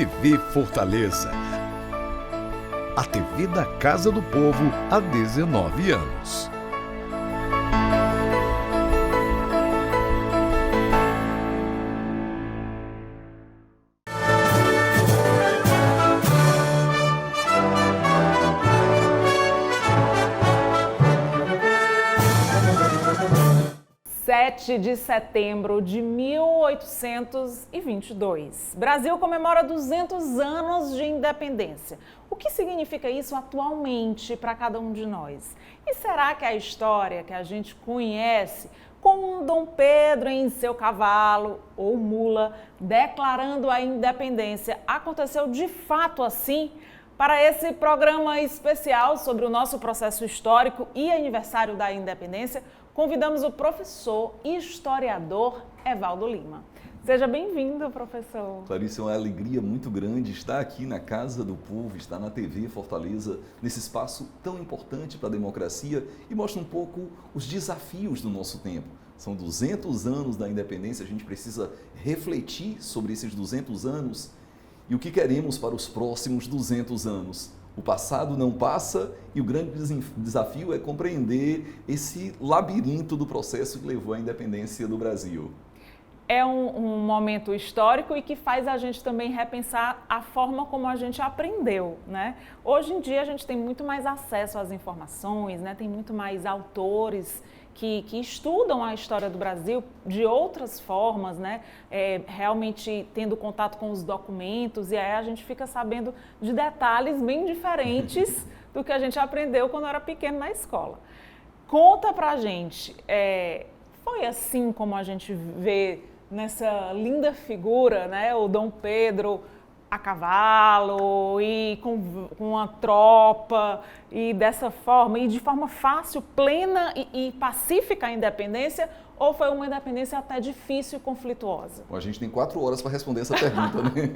TV Fortaleza. A TV da Casa do Povo há 19 anos. De setembro de 1822. Brasil comemora 200 anos de independência. O que significa isso atualmente para cada um de nós? E será que a história que a gente conhece com Dom Pedro em seu cavalo ou mula declarando a independência aconteceu de fato assim? Para esse programa especial sobre o nosso processo histórico e aniversário da independência, convidamos o professor e historiador Evaldo Lima. Seja bem-vindo, professor. Clarice, é uma alegria muito grande estar aqui na Casa do Povo, estar na TV Fortaleza, nesse espaço tão importante para a democracia e mostra um pouco os desafios do nosso tempo. São 200 anos da independência, a gente precisa refletir sobre esses 200 anos e o que queremos para os próximos 200 anos. O passado não passa e o grande desafio é compreender esse labirinto do processo que levou à independência do Brasil. É um momento histórico e que faz a gente também repensar a forma como a gente aprendeu, né? Hoje em dia a gente tem muito mais acesso às informações, né? Tem muito mais autores que estudam a história do Brasil de outras formas, né? Realmente tendo contato com os documentos e aí a gente fica sabendo de detalhes bem diferentes do que a gente aprendeu quando era pequeno na escola. Conta pra gente, foi assim como a gente vê nessa linda figura, né? O Dom Pedro a cavalo e com a tropa e dessa forma, e de forma fácil, plena e pacífica a independência, ou foi uma independência até difícil e conflituosa? Bom, a gente tem 4 horas para responder essa pergunta, né?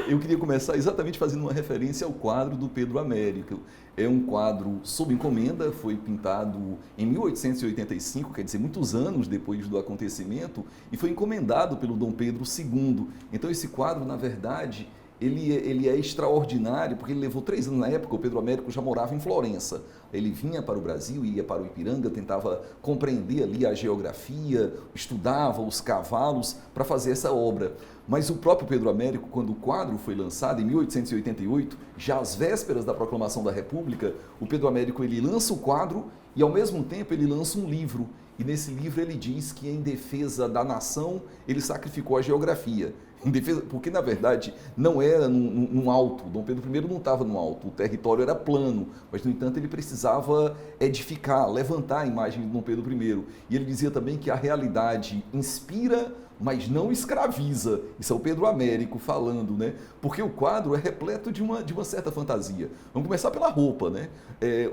Eu queria começar exatamente fazendo uma referência ao quadro do Pedro Américo. É um quadro sob encomenda, foi pintado em 1885, quer dizer, muitos anos depois do acontecimento, e foi encomendado pelo Dom Pedro II. Então esse quadro, na verdade, ele é extraordinário, porque ele levou 3 anos na época, o Pedro Américo já morava em Florença. Ele vinha para o Brasil, ia para o Ipiranga, tentava compreender ali a geografia, estudava os cavalos para fazer essa obra. Mas o próprio Pedro Américo, quando o quadro foi lançado, em 1888, já às vésperas da proclamação da República, o Pedro Américo ele lança o quadro e, ao mesmo tempo, ele lança um livro. E nesse livro ele diz que, em defesa da nação, ele sacrificou a geografia. Em defesa, porque, na verdade, não era num alto. Dom Pedro I não estava no alto, o território era plano, mas, no entanto, ele precisava edificar, levantar a imagem de Dom Pedro I. E ele dizia também que a realidade inspira, mas não escraviza. Isso é o Pedro Américo falando, né? Porque o quadro é repleto de uma certa fantasia. Vamos começar pela roupa, né?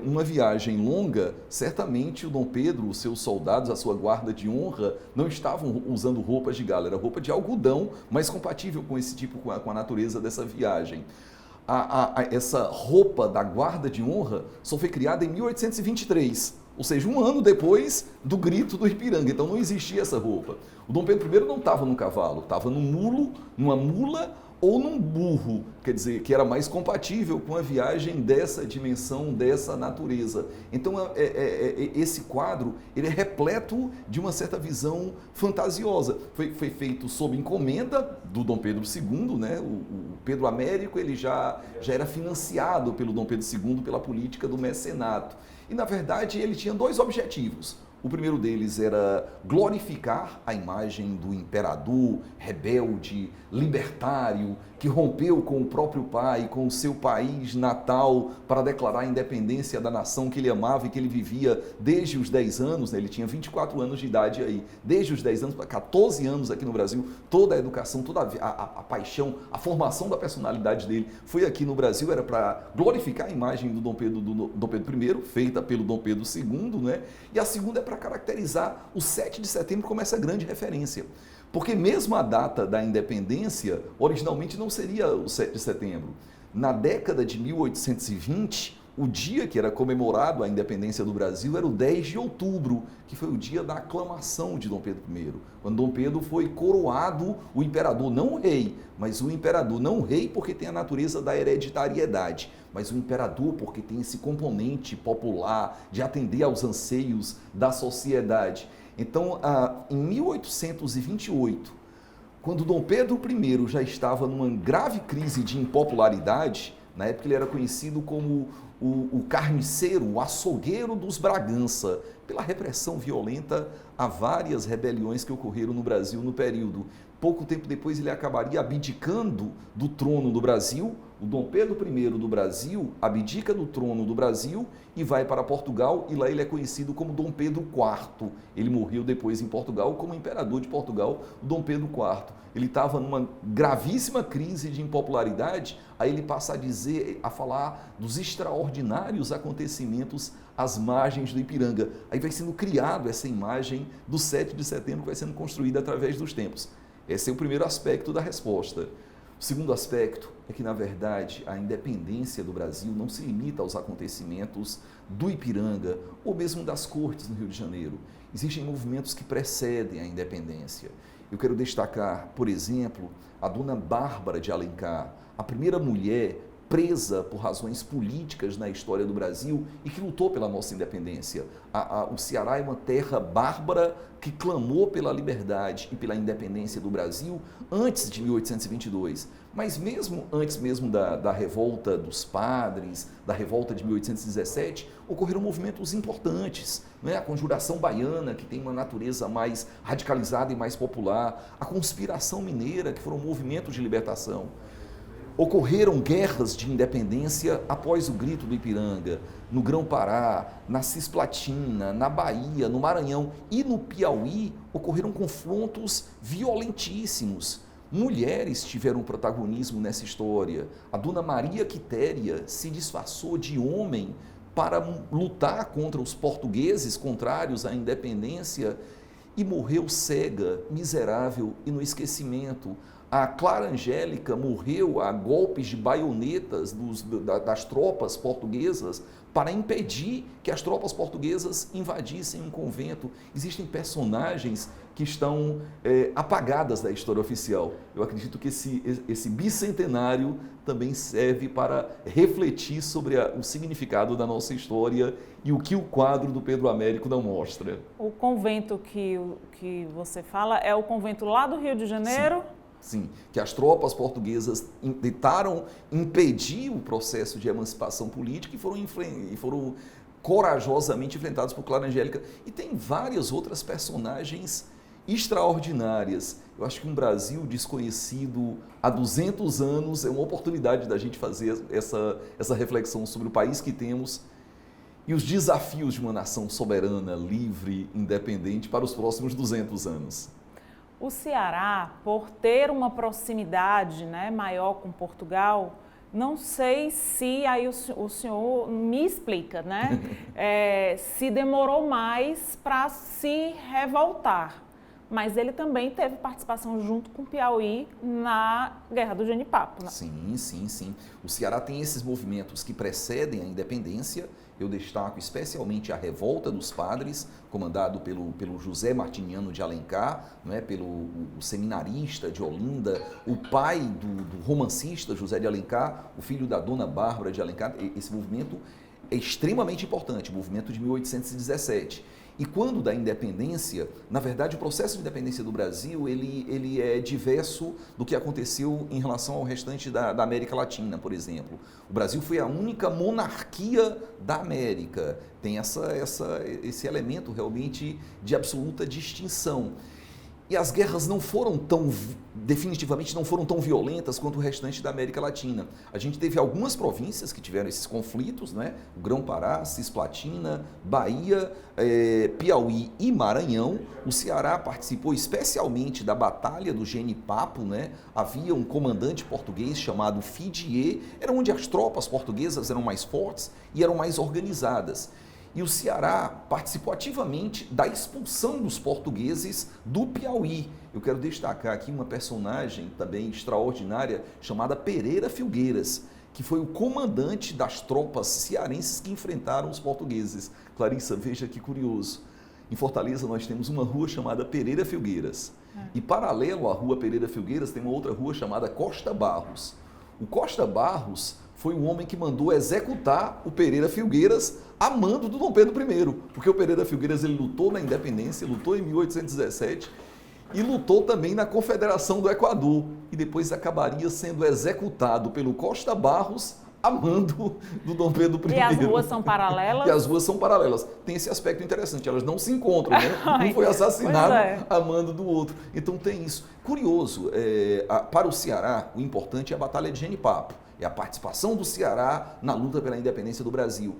Uma viagem longa, certamente o Dom Pedro, os seus soldados, a sua guarda de honra, não estavam usando roupas de gala, era roupa de algodão, mas compatível com esse tipo, com a natureza dessa viagem. Essa roupa da guarda de honra só foi criada em 1823. Ou seja, um ano depois do grito do Ipiranga. Então não existia essa roupa. O Dom Pedro I não estava no cavalo, estava num mulo, numa mula ou num burro, quer dizer, que era mais compatível com a viagem dessa dimensão, dessa natureza. Então esse quadro ele é repleto de uma certa visão fantasiosa. Foi feito sob encomenda do Dom Pedro II, né? O Pedro Américo ele já era financiado pelo Dom Pedro II pela política do mecenato. E, na verdade, ele tinha 2 objetivos. O primeiro deles era glorificar a imagem do imperador rebelde, libertário, que rompeu com o próprio pai, com o seu país natal, para declarar a independência da nação que ele amava e que ele vivia desde os 10 anos, né? Ele tinha 24 anos de idade aí, desde os 10 anos para 14 anos aqui no Brasil, toda a educação, toda a paixão, a formação da personalidade dele foi aqui no Brasil, era para glorificar a imagem do Dom Pedro I, feita pelo Dom Pedro II, né? E a segunda é para caracterizar o 7 de setembro como essa grande referência. Porque mesmo a data da independência, originalmente não seria o 7 de setembro. Na década de 1820, o dia que era comemorado a independência do Brasil era o 10 de outubro, que foi o dia da aclamação de Dom Pedro I, quando Dom Pedro foi coroado o imperador, não o rei, mas o imperador, não o rei porque tem a natureza da hereditariedade, mas o imperador porque tem esse componente popular de atender aos anseios da sociedade. Então, em 1828, quando Dom Pedro I já estava numa grave crise de impopularidade, na época ele era conhecido como o carniceiro, o açougueiro dos Bragança, pela repressão violenta a várias rebeliões que ocorreram no Brasil no período. Pouco tempo depois ele acabaria abdicando do trono do Brasil. O Dom Pedro I do Brasil abdica do trono do Brasil e vai para Portugal, e lá ele é conhecido como Dom Pedro IV. Ele morreu depois em Portugal como imperador de Portugal, o Dom Pedro IV. Ele estava numa gravíssima crise de impopularidade, aí ele passa a falar dos extraordinários acontecimentos às margens do Ipiranga. Aí vai sendo criado essa imagem do 7 de setembro que vai sendo construída através dos tempos. Esse é o primeiro aspecto da resposta. O segundo aspecto é que, na verdade, a independência do Brasil não se limita aos acontecimentos do Ipiranga ou mesmo das Cortes no Rio de Janeiro. Existem movimentos que precedem a independência. Eu quero destacar, por exemplo, a Dona Bárbara de Alencar, a primeira mulher presa por razões políticas na história do Brasil e que lutou pela nossa independência. O Ceará é uma terra bárbara que clamou pela liberdade e pela independência do Brasil antes de 1822. Mas mesmo antes da revolta dos padres, da revolta de 1817, ocorreram movimentos importantes, né? A Conjuração Baiana, que tem uma natureza mais radicalizada e mais popular, a Conspiração Mineira, que foram movimentos de libertação. Ocorreram guerras de independência após o Grito do Ipiranga, no Grão-Pará, na Cisplatina, na Bahia, no Maranhão e no Piauí ocorreram confrontos violentíssimos. Mulheres tiveram protagonismo nessa história. A Dona Maria Quitéria se disfarçou de homem para lutar contra os portugueses contrários à independência e morreu cega, miserável e no esquecimento. A Clara Angélica morreu a golpes de baionetas das tropas portuguesas para impedir que as tropas portuguesas invadissem um convento. Existem personagens que estão apagadas da história oficial. Eu acredito que esse bicentenário também serve para refletir sobre o significado da nossa história e o que o quadro do Pedro Américo não mostra. O convento que você fala é o convento lá do Rio de Janeiro? Sim, que as tropas portuguesas tentaram impedir o processo de emancipação política e foram corajosamente enfrentados por Clara Angélica. E tem várias outras personagens extraordinárias. Eu acho que um Brasil desconhecido há 200 anos é uma oportunidade da gente fazer essa reflexão sobre o país que temos e os desafios de uma nação soberana, livre, independente para os próximos 200 anos. O Ceará, por ter uma proximidade, né, maior com Portugal, não sei se aí o senhor me explica, né, se demorou mais para se revoltar, mas ele também teve participação junto com o Piauí na Guerra do Genipapo. Né? Sim. O Ceará tem esses movimentos que precedem a independência. Eu destaco especialmente a Revolta dos Padres, comandado pelo José Martiniano de Alencar, né, pelo seminarista de Olinda, o pai do romancista José de Alencar, o filho da Dona Bárbara de Alencar. Esse movimento é extremamente importante, o movimento de 1817. E quando da independência, na verdade o processo de independência do Brasil, ele é diverso do que aconteceu em relação ao restante da América Latina, por exemplo. O Brasil foi a única monarquia da América, tem esse elemento realmente de absoluta distinção. E as guerras definitivamente não foram tão violentas quanto o restante da América Latina. A gente teve algumas províncias que tiveram esses conflitos, né? O Grão-Pará, Cisplatina, Bahia, Piauí e Maranhão. O Ceará participou especialmente da Batalha do Genipapo, né? Havia um comandante português chamado Fidier, era onde as tropas portuguesas eram mais fortes e eram mais organizadas. E o Ceará participou ativamente da expulsão dos portugueses do Piauí. Eu quero destacar aqui uma personagem também extraordinária chamada Pereira Filgueiras, que foi o comandante das tropas cearenses que enfrentaram os portugueses. Clarissa, veja que curioso. Em Fortaleza nós temos uma rua chamada Pereira Filgueiras. E paralelo à rua Pereira Filgueiras tem uma outra rua chamada Costa Barros. O Costa Barros foi o homem que mandou executar o Pereira Filgueiras a mando do Dom Pedro I, porque o Pereira Filgueiras ele lutou na independência, lutou em 1817 e lutou também na Confederação do Equador e depois acabaria sendo executado pelo Costa Barros a mando do Dom Pedro I. E as ruas são paralelas? E as ruas são paralelas. Tem esse aspecto interessante, elas não se encontram, né? Um foi assassinado a mando do outro. Então tem isso. Curioso, para o Ceará, o importante é a Batalha de Genipapo. É a participação do Ceará na luta pela independência do Brasil.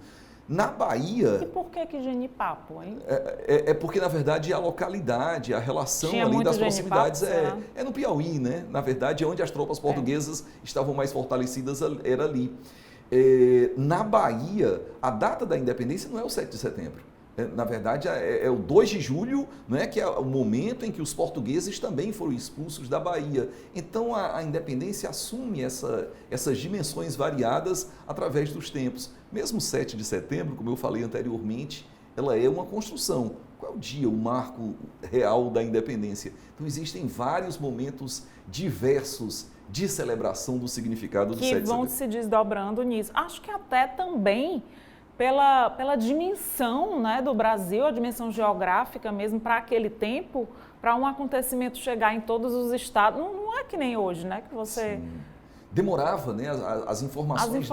Na Bahia... E por que Genipapo, hein? É porque, na verdade, a localidade, a relação ali das proximidades é no Piauí, né? Na verdade, é onde as tropas portuguesas estavam mais fortalecidas, era ali. Na Bahia, a data da independência não é o 7 de setembro. Na verdade, é o 2 de julho, né, que é o momento em que os portugueses também foram expulsos da Bahia. Então, a independência assume essas dimensões variadas através dos tempos. Mesmo 7 de setembro, como eu falei anteriormente, ela é uma construção. Qual é o dia, o marco real da independência? Então, existem vários momentos diversos de celebração do significado do 7 de setembro. Que vão se desdobrando nisso. Acho que até também... Pela dimensão, né, do Brasil, a dimensão geográfica mesmo para aquele tempo, para um acontecimento chegar em todos os estados, não é que nem hoje, né, que você... Sim. Demorava, né, as informações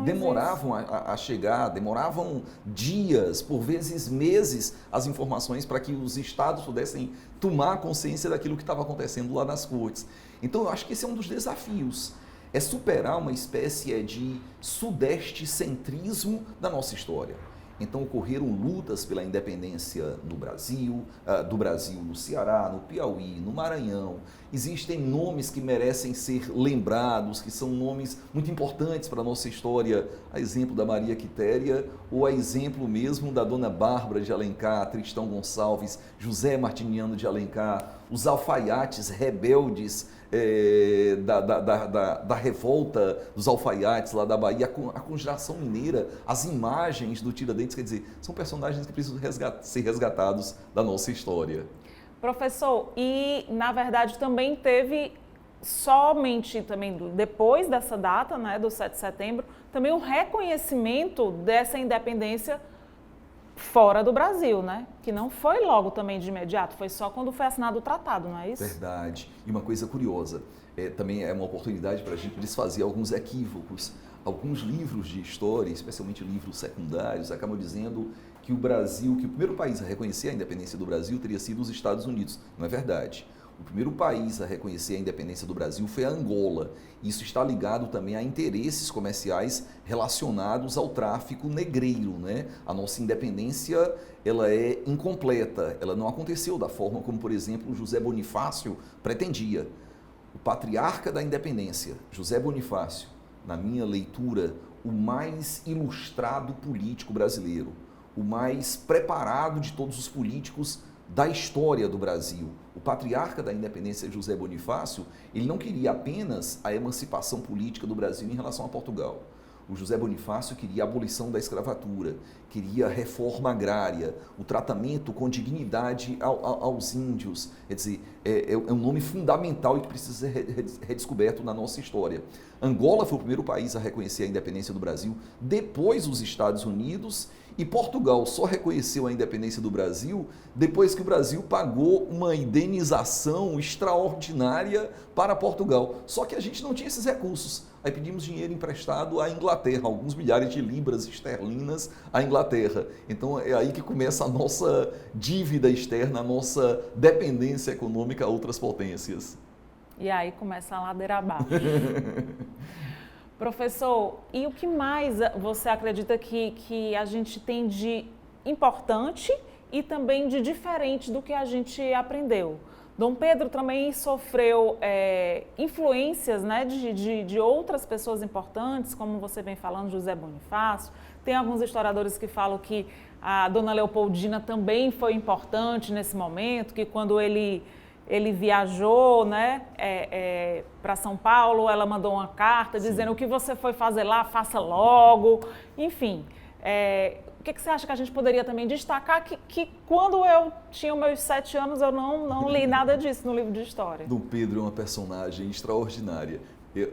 demoravam a chegar, demoravam dias, por vezes meses, as informações para que os estados pudessem tomar consciência daquilo que estava acontecendo lá nas cortes. Então, eu acho que esse é um dos desafios. É superar uma espécie de sudeste-centrismo da nossa história. Então ocorreram lutas pela independência no Brasil, do Brasil no Ceará, no Piauí, no Maranhão. Existem nomes que merecem ser lembrados, que são nomes muito importantes para a nossa história, a exemplo da Maria Quitéria, ou a exemplo mesmo da Dona Bárbara de Alencar, Tristão Gonçalves, José Martiniano de Alencar, os alfaiates rebeldes da revolta dos alfaiates lá da Bahia, a Conjuração Mineira, as imagens do Tiradentes, quer dizer, são personagens que precisam ser resgatados da nossa história. Professor, e na verdade também teve somente também depois dessa data, né, do 7 de setembro, também um reconhecimento dessa independência fora do Brasil, né? Que não foi logo também de imediato, foi só quando foi assinado o tratado, não é isso? Verdade. E uma coisa curiosa, também é uma oportunidade para a gente desfazer alguns equívocos. Alguns livros de história, especialmente livros secundários, acabam dizendo que o Brasil, que o primeiro país a reconhecer a independência do Brasil teria sido os Estados Unidos. Não é verdade. O primeiro país a reconhecer a independência do Brasil foi a Angola. Isso está ligado também a interesses comerciais relacionados ao tráfico negreiro, né? A nossa independência, ela é incompleta, ela não aconteceu da forma como, por exemplo, José Bonifácio pretendia. O patriarca da independência, José Bonifácio, na minha leitura, o mais ilustrado político brasileiro, o mais preparado de todos os políticos da história do Brasil. O patriarca da independência, José Bonifácio, ele não queria apenas a emancipação política do Brasil em relação a Portugal. O José Bonifácio queria a abolição da escravatura, queria a reforma agrária, o tratamento com dignidade aos índios. Quer dizer, é um nome fundamental e que precisa ser redescoberto na nossa história. Angola foi o primeiro país a reconhecer a independência do Brasil, depois os Estados Unidos, e Portugal só reconheceu a independência do Brasil depois que o Brasil pagou uma indenização extraordinária para Portugal. Só que a gente não tinha esses recursos. Aí pedimos dinheiro emprestado à Inglaterra, alguns milhares de libras esterlinas à Inglaterra. Então é aí que começa a nossa dívida externa, a nossa dependência econômica a outras potências. E aí começa a ladeira abaixo. Professor, e o que mais você acredita que a gente tem de importante e também de diferente do que a gente aprendeu? Dom Pedro também sofreu influências, né, de outras pessoas importantes, como você vem falando, José Bonifácio. Tem alguns historiadores que falam que a Dona Leopoldina também foi importante nesse momento, que quando ele viajou, né, para São Paulo, ela mandou uma carta dizendo: o que você foi fazer lá, faça logo. Enfim, o que você acha que a gente poderia também destacar que quando eu tinha meus 7 anos eu não li nada disso no livro de história? Dom Pedro é uma personagem extraordinária.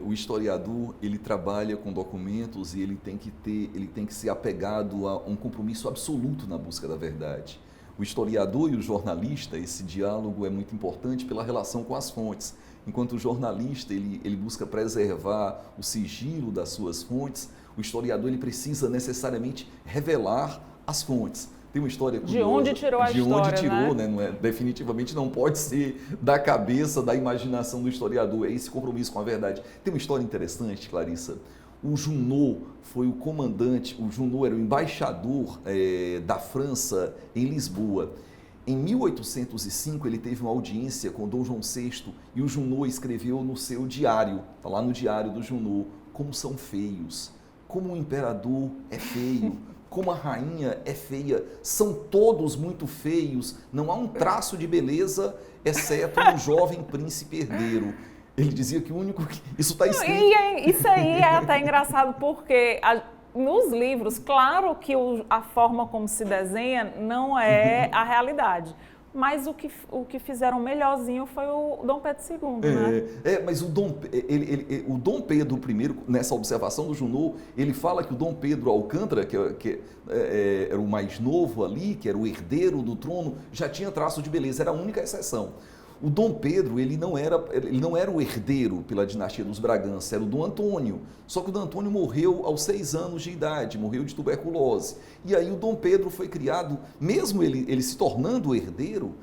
O historiador, ele trabalha com documentos e ele tem que ser apegado a um compromisso absoluto na busca da verdade. O historiador e o jornalista, esse diálogo é muito importante pela relação com as fontes. Enquanto o jornalista ele busca preservar o sigilo das suas fontes, o historiador ele precisa necessariamente revelar as fontes. Tem uma história curiosa. De onde tirou a história, De onde tirou, né? Não é, definitivamente não pode ser da cabeça, da imaginação do historiador. É esse compromisso com a verdade. Tem uma história interessante, Clarissa. O Junot foi o comandante, o Junot era o embaixador da França em Lisboa. Em 1805, ele teve uma audiência com Dom João VI e o Junot escreveu no seu diário, está lá no diário do Junot, como são feios, como o imperador é feio, como a rainha é feia, são todos muito feios, não há um traço de beleza, exceto um jovem príncipe herdeiro. Ele dizia que o único que... Isso está escrito... Isso aí é até engraçado porque nos livros, claro que a forma como se desenha não é a realidade. Mas o que fizeram melhorzinho foi o Dom Pedro II, né? Mas o Dom Pedro I, nessa observação do Junot, ele fala que o Dom Pedro Alcântara, que era o mais novo ali, que era o herdeiro do trono, já tinha traço de beleza, era a única exceção. O Dom Pedro, ele não era o herdeiro pela dinastia dos Bragança, era o Dom Antônio. Só que o Dom Antônio morreu aos 6 anos de idade, morreu de tuberculose. E aí o Dom Pedro foi criado, mesmo ele se tornando herdeiro,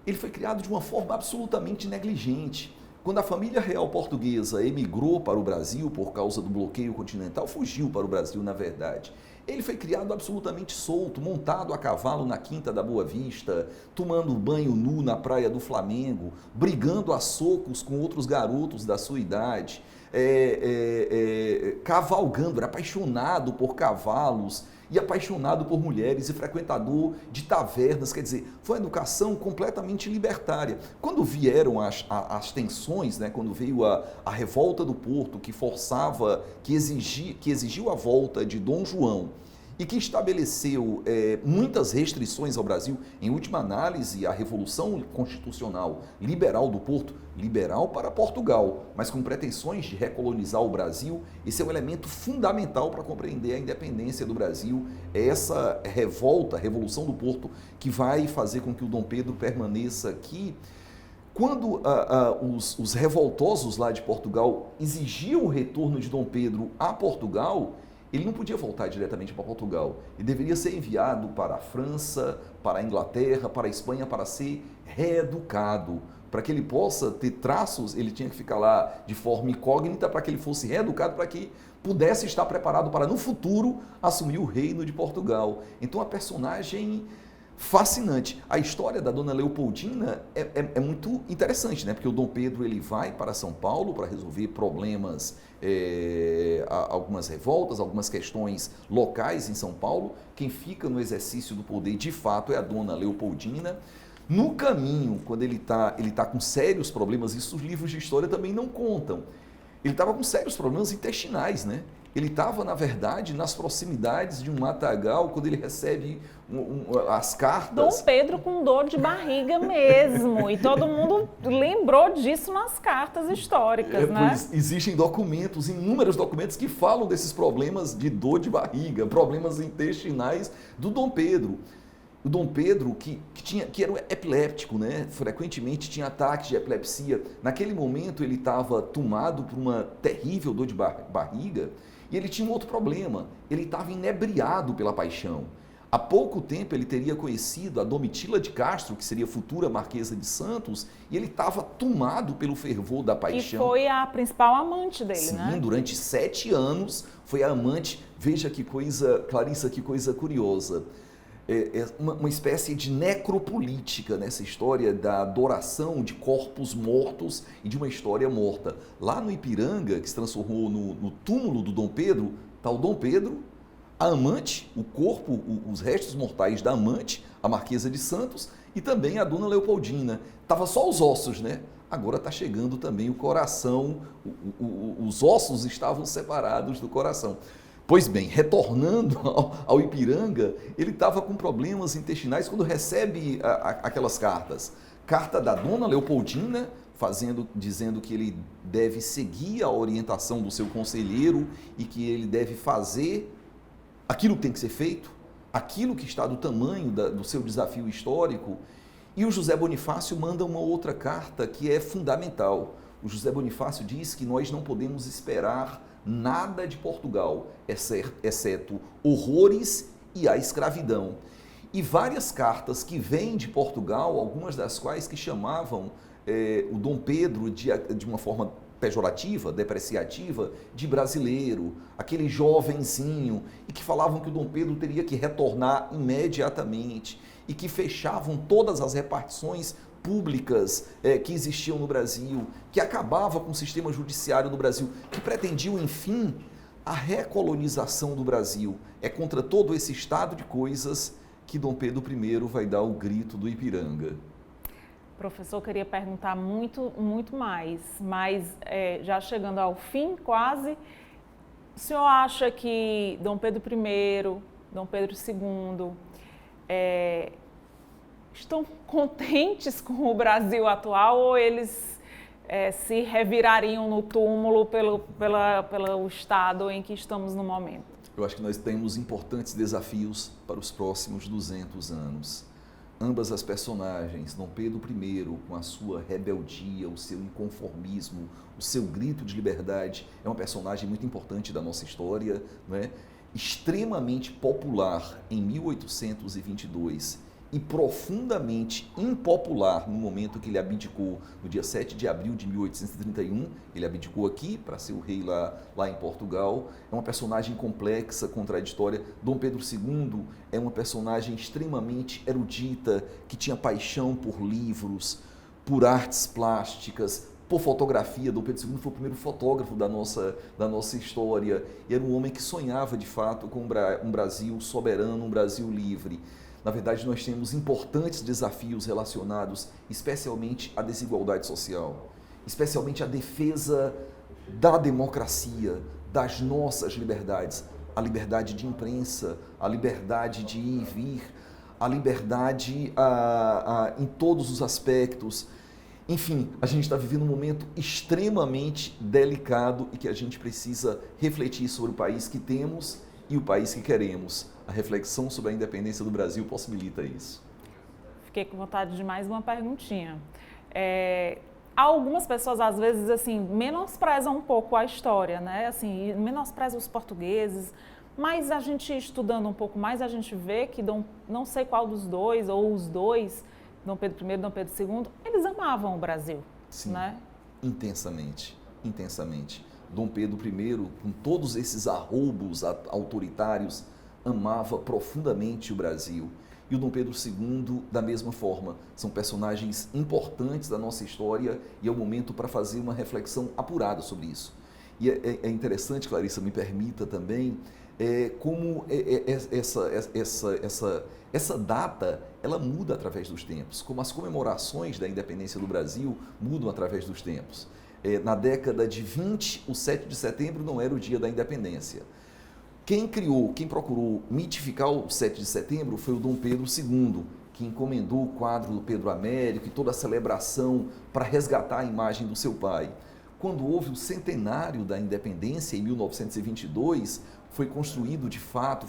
ele foi criado de uma forma absolutamente negligente. Quando a família real portuguesa emigrou para o Brasil por causa do bloqueio continental, fugiu para o Brasil, na verdade. Ele foi criado absolutamente solto, montado a cavalo na Quinta da Boa Vista, tomando banho nu na Praia do Flamengo, brigando a socos com outros garotos da sua idade, cavalgando, era apaixonado por cavalos e apaixonado por mulheres e frequentador de tavernas, quer dizer, foi uma educação completamente libertária. Quando vieram as tensões, né, quando veio a revolta do Porto, que exigiu a volta de Dom João e que estabeleceu muitas restrições ao Brasil, em última análise, a Revolução Constitucional Liberal do Porto, liberal para Portugal, mas com pretensões de recolonizar o Brasil, esse é um elemento fundamental para compreender a independência do Brasil, é essa Revolução do Porto, que vai fazer com que o Dom Pedro permaneça aqui. Quando os revoltosos lá de Portugal exigiam o retorno de Dom Pedro a Portugal, ele não podia voltar diretamente para Portugal. Ele deveria ser enviado para a França, para a Inglaterra, para a Espanha, para ser reeducado. Para que ele possa ter traços, ele tinha que ficar lá de forma incógnita para que ele fosse reeducado, para que pudesse estar preparado para, no futuro, assumir o reino de Portugal. Então, a personagem fascinante. A história da Dona Leopoldina é muito interessante, né? Porque o Dom Pedro ele vai para São Paulo para resolver problemas, algumas revoltas, algumas questões locais em São Paulo. Quem fica no exercício do poder, de fato, é a Dona Leopoldina. No caminho, quando ele tá com sérios problemas, isso os livros de história também não contam. Ele estava com sérios problemas intestinais, né? Ele estava, na verdade, nas proximidades de um matagal, quando ele recebe as cartas. Dom Pedro com dor de barriga mesmo, e todo mundo lembrou disso nas cartas históricas, né? Pois existem documentos, inúmeros documentos que falam desses problemas de dor de barriga, problemas intestinais do Dom Pedro. O Dom Pedro, que era epiléptico, né? Frequentemente tinha ataques de epilepsia. Naquele momento ele estava tomado por uma terrível dor de barriga e ele tinha um outro problema. Ele estava inebriado pela paixão. Há pouco tempo ele teria conhecido a Domitila de Castro, que seria futura Marquesa de Santos, e ele estava tomado pelo fervor da paixão. E foi a principal amante dele, Sim, né? Sim, durante 7 anos foi a amante. Veja que coisa, Clarissa, que coisa curiosa. uma espécie de necropolítica nessa história da adoração de corpos mortos e de uma história morta. Lá no Ipiranga, que se transformou no túmulo do Dom Pedro, está o Dom Pedro, a amante, o corpo, os restos mortais da amante, a Marquesa de Santos, e também a Dona Leopoldina. Tava só os ossos, né? Agora está chegando também o coração, os ossos estavam separados do coração. Pois bem, retornando ao Ipiranga, ele estava com problemas intestinais quando recebe aquelas cartas. Carta da Dona Leopoldina, dizendo que ele deve seguir a orientação do seu conselheiro e que ele deve fazer aquilo que tem que ser feito, aquilo que está do tamanho do seu desafio histórico. E o José Bonifácio manda uma outra carta que é fundamental. O José Bonifácio diz que nós não podemos esperar nada de Portugal, exceto horrores e a escravidão. E várias cartas que vêm de Portugal, algumas das quais que chamavam o Dom Pedro de uma forma pejorativa, depreciativa, de brasileiro, aquele jovenzinho, e que falavam que o Dom Pedro teria que retornar imediatamente, e que fechavam todas as repartições públicas que existiam no Brasil, que acabava com o sistema judiciário do Brasil, que pretendiam, enfim, a recolonização do Brasil. É contra todo esse estado de coisas que Dom Pedro I vai dar o grito do Ipiranga. Professor, eu queria perguntar muito mais, mas já chegando ao fim quase, o senhor acha que Dom Pedro I, Dom Pedro II, estão contentes com o Brasil atual ou eles se revirariam no túmulo pelo estado em que estamos no momento? Eu acho que nós temos importantes desafios para os próximos 200 anos. Ambas as personagens, Dom Pedro I, com a sua rebeldia, o seu inconformismo, o seu grito de liberdade, é uma personagem muito importante da nossa história, não é? Extremamente popular em 1822 e profundamente impopular no momento que ele abdicou, no dia 7 de abril de 1831, ele abdicou aqui para ser o rei lá em Portugal. É uma personagem complexa, contraditória. Dom Pedro II é uma personagem extremamente erudita, que tinha paixão por livros, por artes plásticas, por fotografia. Dom Pedro II foi o primeiro fotógrafo da nossa história, e era um homem que sonhava de fato com um Brasil soberano, um Brasil livre. Na verdade, nós temos importantes desafios relacionados especialmente à desigualdade social, especialmente à defesa da democracia, das nossas liberdades, a liberdade de imprensa, a liberdade de ir e vir, a liberdade em todos os aspectos. Enfim, a gente está vivendo um momento extremamente delicado e que a gente precisa refletir sobre o país que temos e o país que queremos. A reflexão sobre a independência do Brasil possibilita isso. Fiquei com vontade de mais uma perguntinha. Algumas pessoas, às vezes, assim, menosprezam um pouco a história, né? Assim, menosprezam os portugueses, mas a gente, estudando um pouco mais, a gente vê que não sei qual dos dois, ou os dois, Dom Pedro I e Dom Pedro II, eles amavam o Brasil. Sim, né? Intensamente, intensamente. Dom Pedro I, com todos esses arroubos autoritários, amava profundamente o Brasil. E o Dom Pedro II, da mesma forma. São personagens importantes da nossa história e é o momento para fazer uma reflexão apurada sobre isso. E é interessante, Clarissa, me permita também, como essa data ela muda através dos tempos, como as comemorações da independência do Brasil mudam através dos tempos. Na década de 20, o 7 de setembro não era o dia da independência. Quem procurou mitificar o 7 de setembro foi o Dom Pedro II, que encomendou o quadro do Pedro Américo e toda a celebração para resgatar a imagem do seu pai. Quando houve o centenário da independência, em 1922, foi construído de fato,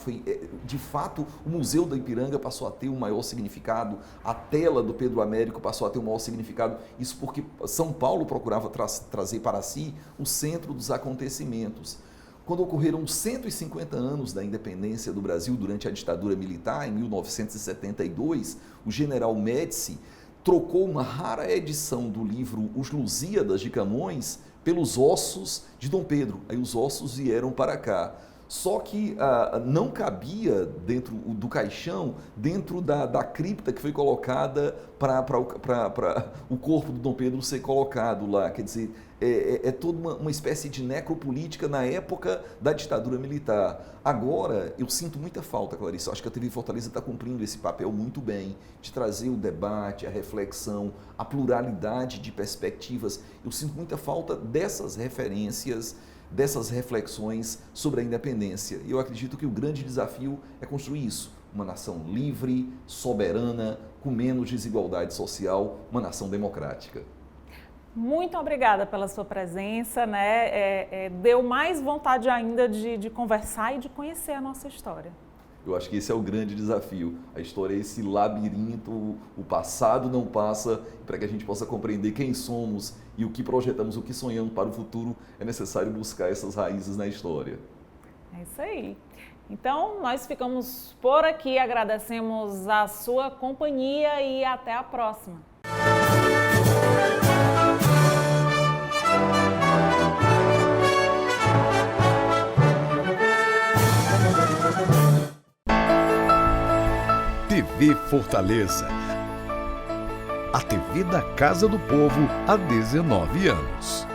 o Museu do Ipiranga passou a ter um maior significado, a tela do Pedro Américo passou a ter um maior significado, isso porque São Paulo procurava trazer para si o centro dos acontecimentos. Quando ocorreram os 150 anos da independência do Brasil durante a ditadura militar, em 1972, o general Médici trocou uma rara edição do livro Os Lusíadas de Camões pelos ossos de Dom Pedro. Aí os ossos vieram para cá. Só que não cabia dentro do caixão, dentro da cripta que foi colocada para o corpo do Dom Pedro ser colocado lá. Quer dizer, é toda uma espécie de necropolítica na época da ditadura militar. Agora, eu sinto muita falta, Clarice. Eu acho que a TV Fortaleza está cumprindo esse papel muito bem, de trazer o debate, a reflexão, a pluralidade de perspectivas. Eu sinto muita falta dessas referências, dessas reflexões sobre a independência. E eu acredito que o grande desafio é construir isso. Uma nação livre, soberana, com menos desigualdade social, uma nação democrática. Muito obrigada pela sua presença, né? Deu mais vontade ainda de conversar e de conhecer a nossa história. Eu acho que esse é o grande desafio. A história é esse labirinto, o passado não passa, para que a gente possa compreender quem somos e o que projetamos, o que sonhamos para o futuro, é necessário buscar essas raízes na história. É isso aí. Então, nós ficamos por aqui, agradecemos a sua companhia e até a próxima. TV Fortaleza. A TV da Casa do Povo há 19 anos.